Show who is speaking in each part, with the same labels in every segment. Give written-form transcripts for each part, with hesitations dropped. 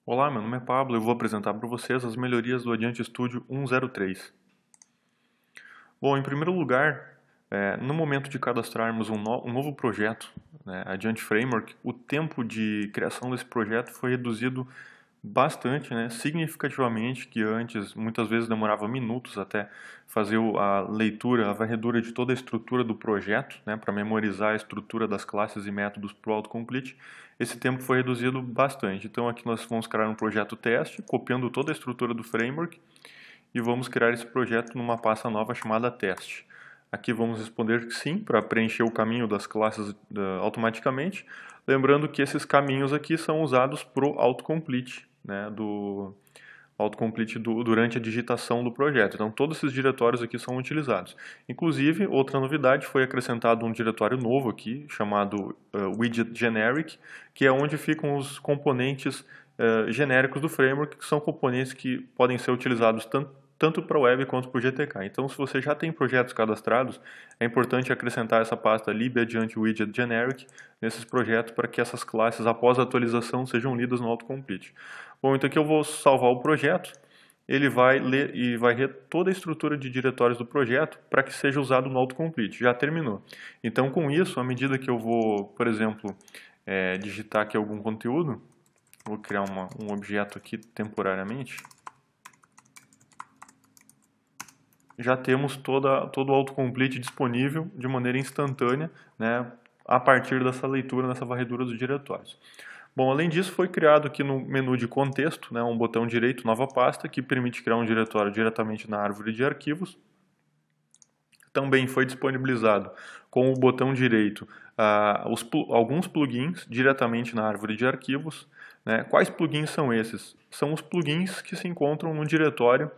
Speaker 1: Olá, meu nome é Pablo e eu vou apresentar para vocês as melhorias do Adiante Studio 1.03. Bom, em primeiro lugar, no momento de cadastrarmos um novo projeto, né, Adiante Framework, o tempo de criação desse projeto foi reduzido bastante, né, significativamente, que antes muitas vezes demorava minutos até fazer a leitura, a varredura de toda a estrutura do projeto, né, para memorizar a estrutura das classes e métodos para o autocomplete. Esse tempo foi reduzido bastante. Então aqui nós vamos criar um projeto teste, copiando toda a estrutura do framework, e vamos criar esse projeto numa pasta nova chamada teste. Aqui vamos responder que sim, para preencher o caminho das classes automaticamente, lembrando que esses caminhos aqui são usados para o autocomplete, né, durante a digitação do projeto. Então todos esses diretórios aqui são utilizados. Inclusive, outra novidade, foi acrescentado um diretório novo aqui, chamado Widget Generic, que é onde ficam os componentes genéricos do framework, que são componentes que podem ser utilizados tanto para o web quanto para o GTK. Então, se você já tem projetos cadastrados, é importante acrescentar essa pasta lib adiante widget generic nesses projetos para que essas classes, após a atualização, sejam lidas no autocomplete. Bom, então aqui eu vou salvar o projeto, ele vai ler e vai ler toda a estrutura de diretórios do projeto para que seja usado no autocomplete. Já terminou. Então, com isso, à medida que eu vou, por exemplo, digitar aqui algum conteúdo, vou criar um objeto aqui temporariamente, já temos todo o autocomplete disponível de maneira instantânea, né, a partir dessa leitura, nessa varredura dos diretórios. Bom, além disso, foi criado aqui no menu de contexto, né, um botão direito, nova pasta, que permite criar um diretório diretamente na árvore de arquivos. Também foi disponibilizado com o botão direito alguns plugins diretamente na árvore de arquivos. Né? Quais plugins são esses? São os plugins que se encontram no diretório,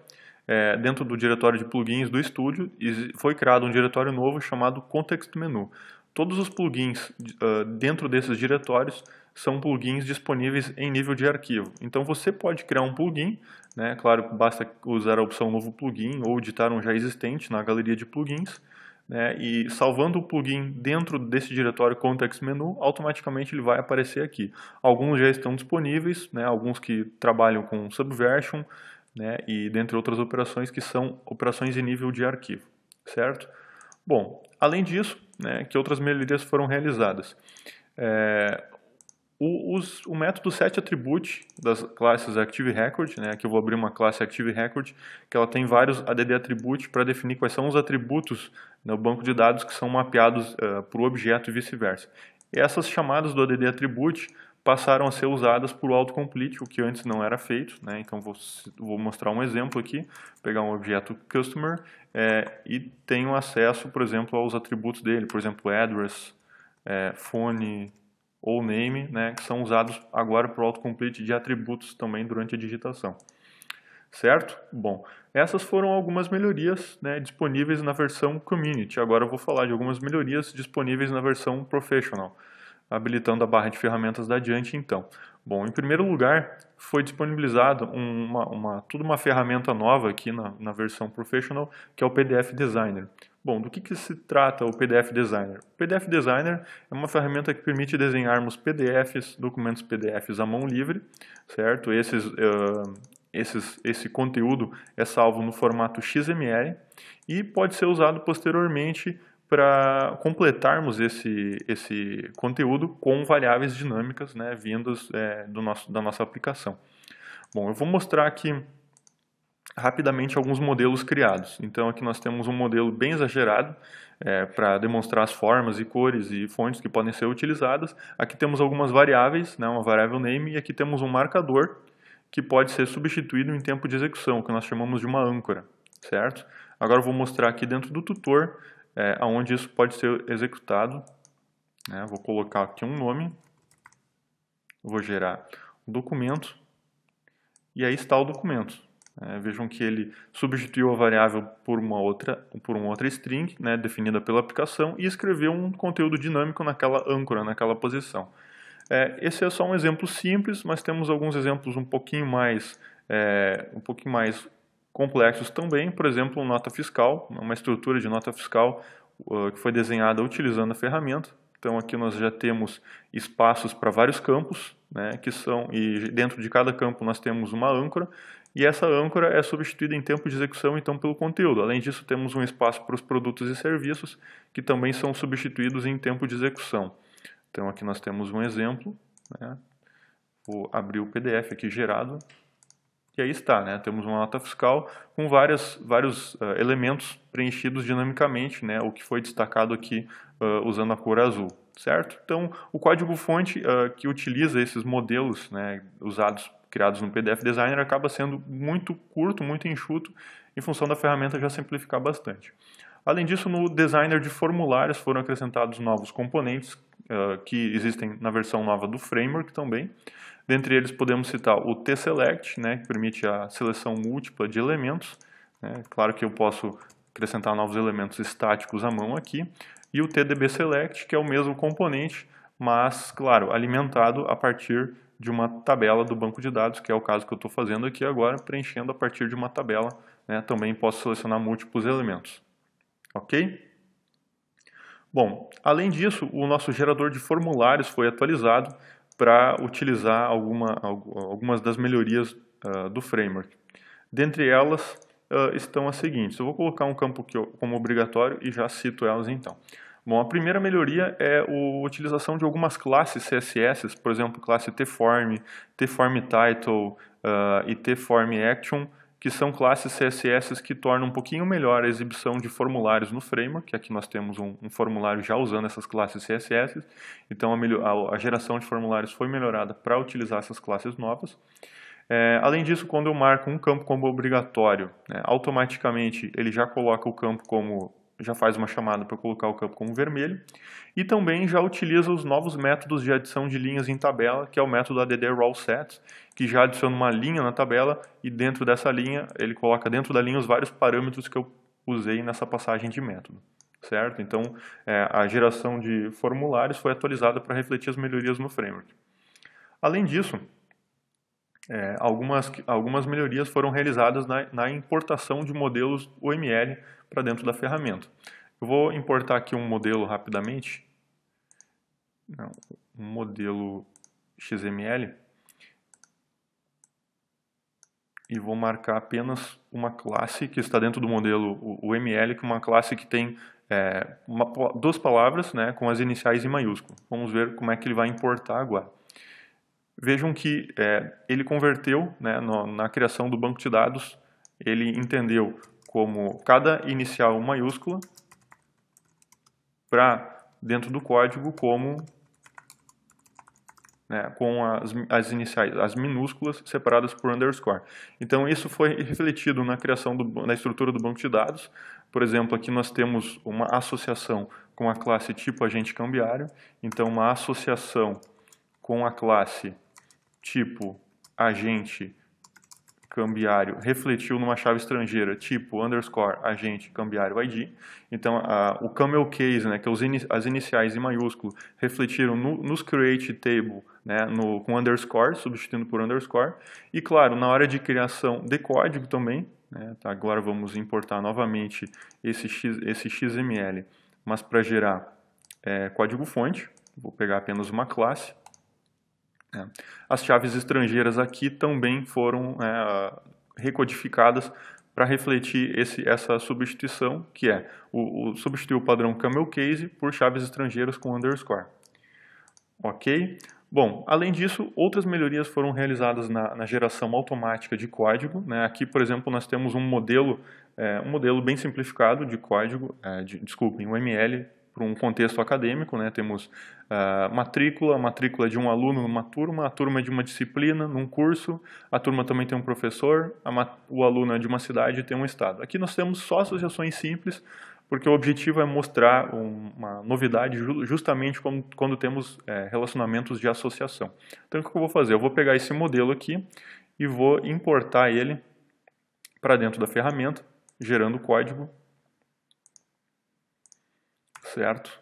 Speaker 1: dentro do diretório de plugins do Studio, foi criado um diretório novo chamado Context Menu. Todos os plugins dentro desses diretórios são plugins disponíveis em nível de arquivo. Então você pode criar um plugin, né? Claro, basta usar a opção novo plugin ou editar um já existente na galeria de plugins, né? E salvando o plugin dentro desse diretório Context Menu, automaticamente ele vai aparecer aqui. Alguns já estão disponíveis, né? Alguns que trabalham com Subversion, né? E dentre outras operações que são operações em nível de arquivo, certo? Bom, além disso, né, que outras melhorias foram realizadas? O método setAttribute das classes ActiveRecord, né, aqui eu vou abrir uma classe ActiveRecord, que ela tem vários AddAttribute para definir quais são os atributos no banco de dados que são mapeados para o objeto e vice-versa. E essas chamadas do AddAttribute passaram a ser usadas por autocomplete, o que antes não era feito, né? Então vou mostrar um exemplo aqui, pegar um objeto customer e tenho acesso, por exemplo, aos atributos dele, por exemplo, address, phone ou name, né? Que são usados agora por autocomplete de atributos também durante a digitação. Certo? Bom, essas foram algumas melhorias, né, disponíveis na versão Community. Agora eu vou falar de algumas melhorias disponíveis na versão Professional, habilitando a barra de ferramentas da Adiante, então. Bom, em primeiro lugar, foi disponibilizado toda uma ferramenta nova aqui na versão Professional, que é o PDF Designer. Bom, do que se trata o PDF Designer? O PDF Designer é uma ferramenta que permite desenharmos PDFs, documentos PDFs à mão livre, certo? Esse conteúdo é salvo no formato XML e pode ser usado posteriormente para completarmos esse conteúdo com variáveis dinâmicas, né, vindas da nossa aplicação. Bom, eu vou mostrar aqui rapidamente alguns modelos criados. Então aqui nós temos um modelo bem exagerado para demonstrar as formas e cores e fontes que podem ser utilizadas. Aqui temos algumas variáveis, né, uma variável name, e aqui temos um marcador que pode ser substituído em tempo de execução, que nós chamamos de uma âncora, certo? Agora eu vou mostrar aqui dentro do tutor onde isso pode ser executado. Né? Vou colocar aqui um nome, vou gerar um documento, e aí está o documento. Vejam que ele substituiu a variável por uma outra string, né, definida pela aplicação, e escreveu um conteúdo dinâmico naquela âncora, naquela posição. Esse é só um exemplo simples, mas temos alguns exemplos um pouquinho mais complexos também. Por exemplo, nota fiscal, uma estrutura de nota fiscal que foi desenhada utilizando a ferramenta. Então aqui nós já temos espaços para vários campos, né, e dentro de cada campo nós temos uma âncora, e essa âncora é substituída em tempo de execução então pelo conteúdo. Além disso, temos um espaço para os produtos e serviços, que também são substituídos em tempo de execução. Então aqui nós temos um exemplo, né? Vou abrir o PDF aqui gerado, e aí está, né? Temos uma nota fiscal com vários elementos preenchidos dinamicamente, né? O que foi destacado aqui usando a cor azul, certo? Então, o código-fonte que utiliza esses modelos, né, criados no PDF Designer, acaba sendo muito curto, muito enxuto, em função da ferramenta já simplificar bastante. Além disso, no designer de formulários foram acrescentados novos componentes que existem na versão nova do framework também. Dentre eles podemos citar o T-Select, né, que permite a seleção múltipla de elementos. Né, claro que eu posso acrescentar novos elementos estáticos à mão aqui. E o TDB Select, que é o mesmo componente, mas, claro, alimentado a partir de uma tabela do banco de dados, que é o caso que eu estou fazendo aqui agora, preenchendo a partir de uma tabela. Né, também posso selecionar múltiplos elementos. Ok? Bom, além disso, o nosso gerador de formulários foi atualizado para utilizar algumas das melhorias do framework. Dentre elas estão as seguintes. Eu vou colocar um campo como obrigatório e já cito elas então. Bom, a primeira melhoria é a utilização de algumas classes CSS, por exemplo, classe tform, tformTitle e tformAction, que são classes CSS que tornam um pouquinho melhor a exibição de formulários no framework. Aqui nós temos um formulário já usando essas classes CSS, então a geração de formulários foi melhorada para utilizar essas classes novas. Além disso, quando eu marco um campo como obrigatório, né, automaticamente ele já coloca o campo já faz uma chamada para colocar o campo como vermelho, e também já utiliza os novos métodos de adição de linhas em tabela, que é o método add_rawSets, que já adiciona uma linha na tabela, e dentro dessa linha, ele coloca dentro da linha os vários parâmetros que eu usei nessa passagem de método. Certo? Então, a geração de formulários foi atualizada para refletir as melhorias no framework. Além disso, algumas melhorias foram realizadas na importação de modelos UML para dentro da ferramenta. Eu vou importar aqui um modelo rapidamente, um modelo XML, e vou marcar apenas uma classe que está dentro do modelo UML, que é uma classe que tem duas palavras, né, com as iniciais em maiúsculo. Vamos ver como é que ele vai importar agora. Vejam que ele converteu, né, na criação do banco de dados, ele entendeu como cada inicial maiúscula para dentro do código como com as iniciais, as minúsculas separadas por underscore. Então isso foi refletido na criação na estrutura do banco de dados. Por exemplo, aqui nós temos uma associação com a classe tipo agente cambiário. Então uma associação com a classe tipo agente cambiário refletiu numa chave estrangeira tipo underscore agente cambiário ID. Então o camel case, né, que as iniciais em maiúsculo, refletiram nos create table, né, com underscore, substituindo por underscore. E claro, na hora de criação de código também, né, tá, agora vamos importar novamente esse XML, mas para gerar código fonte, vou pegar apenas uma classe. As chaves estrangeiras aqui também foram recodificadas para refletir essa substituição, que é substituir o padrão camel case por chaves estrangeiras com underscore. Ok? Bom, além disso, outras melhorias foram realizadas na geração automática de código. Né? Aqui, por exemplo, nós temos um modelo bem simplificado de código, desculpem, um ML, para um contexto acadêmico, né? Temos matrícula de um aluno numa turma, a turma é de uma disciplina, num curso, a turma também tem um professor, o aluno é de uma cidade e tem um estado. Aqui nós temos só associações simples, porque o objetivo é mostrar uma novidade justamente quando temos relacionamentos de associação. Então o que eu vou fazer? Eu vou pegar esse modelo aqui e vou importar ele para dentro da ferramenta, gerando código. Certo?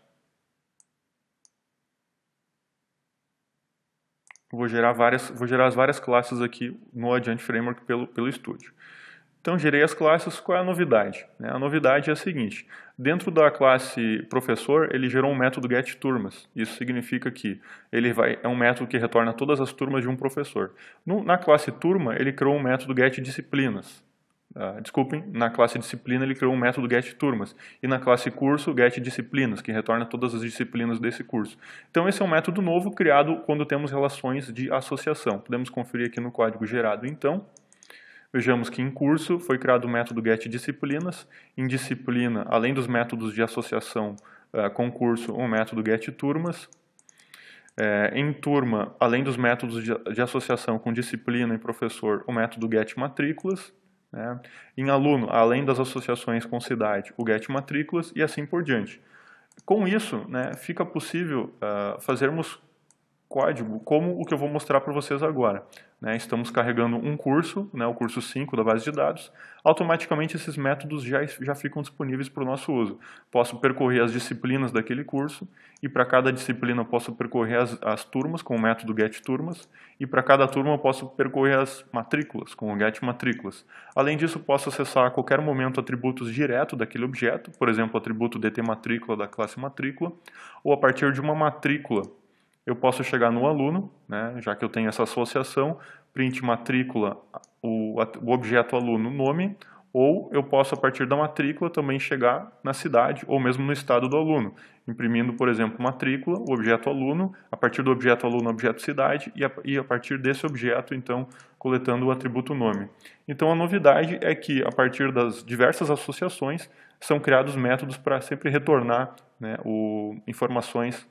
Speaker 1: Vou gerar as várias classes aqui no Adiante Framework pelo Studio. Então, gerei as classes, qual é a novidade? A novidade é a seguinte, dentro da classe professor, ele gerou um método getTurmas. Isso significa que é um método que retorna todas as turmas de um professor. Na classe turma, ele criou um método getDisciplinas. Desculpem, na classe disciplina ele criou um método getTurmas. E na classe curso, getDisciplinas, que retorna todas as disciplinas desse curso. Então esse é um método novo criado quando temos relações de associação. Podemos conferir aqui no código gerado então. Vejamos que em curso foi criado o método getDisciplinas. Em disciplina, além dos métodos de associação com curso, o método getTurmas. Em turma, além dos métodos de associação com disciplina e professor, o método getMatrículas. Em aluno, além das associações com cidade, o getMatrículas e assim por diante. Com isso, fica possível fazermos código como o que eu vou mostrar para vocês agora. Estamos carregando um curso, o curso 5 da base de dados, automaticamente esses métodos já ficam disponíveis para o nosso uso. Posso percorrer as disciplinas daquele curso, e para cada disciplina eu posso percorrer as turmas com o método getTurmas, e para cada turma eu posso percorrer as matrículas com o getMatrículas. Além disso, posso acessar a qualquer momento atributos direto daquele objeto, por exemplo, o atributo DTMatrícula da classe matrícula, ou a partir de uma matrícula, eu posso chegar no aluno, já que eu tenho essa associação, print matrícula, o objeto aluno, nome, ou eu posso, a partir da matrícula, também chegar na cidade ou mesmo no estado do aluno, imprimindo, por exemplo, matrícula, o objeto aluno, a partir do objeto aluno, objeto cidade, e a partir desse objeto, então, coletando o atributo nome. Então, a novidade é que, a partir das diversas associações, são criados métodos para sempre retornar informações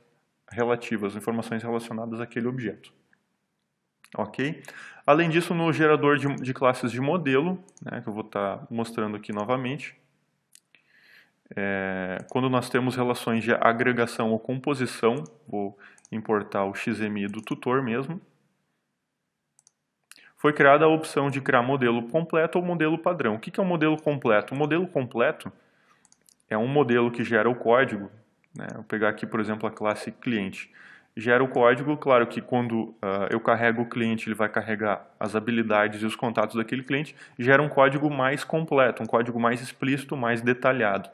Speaker 1: relacionadas àquele objeto. Ok? Além disso, no gerador de classes de modelo, que eu vou estar mostrando aqui novamente, quando nós temos relações de agregação ou composição, vou importar o XMI do tutor mesmo, foi criada a opção de criar modelo completo ou modelo padrão. O que é um modelo completo? O modelo completo é um modelo que gera o código. Vou pegar aqui, por exemplo, a classe cliente. Gera o código, claro que quando eu carrego o cliente, ele vai carregar as habilidades e os contatos daquele cliente, gera um código mais completo, um código mais explícito, mais detalhado.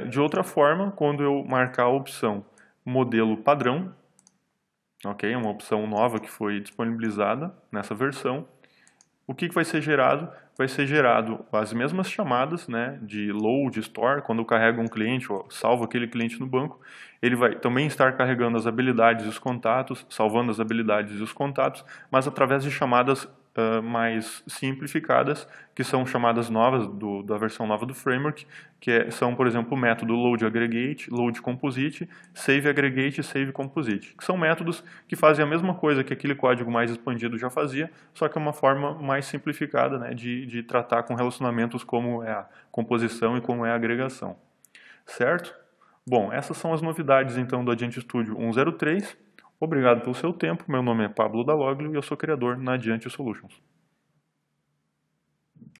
Speaker 1: De outra forma, quando eu marcar a opção modelo padrão, é uma opção nova que foi disponibilizada nessa versão, o que vai ser gerado? Vai ser gerado as mesmas chamadas de load, store, quando eu carrego um cliente ou salvo aquele cliente no banco, ele vai também estar carregando as habilidades e os contatos, salvando as habilidades e os contatos, mas através de chamadas mais simplificadas, que são chamadas novas da versão nova do framework, são, por exemplo, o método loadAggregate, loadComposite, saveAggregate e saveComposite, que são métodos que fazem a mesma coisa que aquele código mais expandido já fazia, só que é uma forma mais simplificada de tratar com relacionamentos como é a composição e como é a agregação. Certo? Bom, essas são as novidades então do Adiante Studio 1.03. Obrigado pelo seu tempo. Meu nome é Pablo Dalloglio e eu sou criador na Adiante Solutions.